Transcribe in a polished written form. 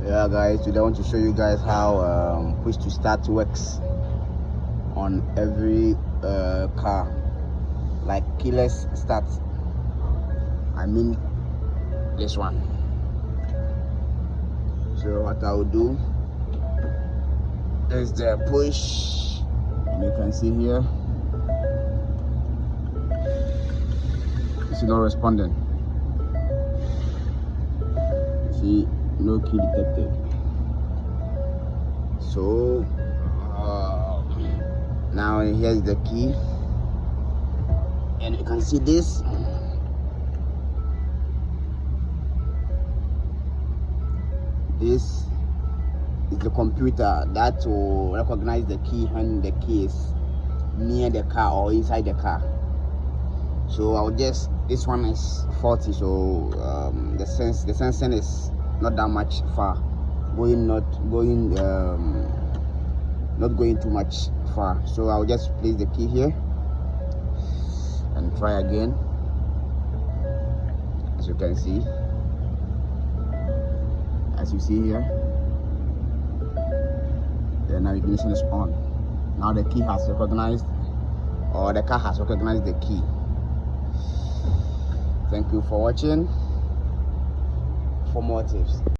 Yeah guys, today I want to show you guys how push to start works on every car, like keyless start. I mean this one. So what I will do is the push, and you can see here it's not responding. See, no key detected. So now here's the key, and you can see this. This is the computer that will recognize the key when the key is near the car or inside the car. So I'll just, this one is faulty, so the sensing is not that much far, not going too much far. So I'll just place the key here and try again. As you can see, as you see here, the navigation is on. Now the key has recognized, or the car has recognized the key. Thank you for watching. For more tips.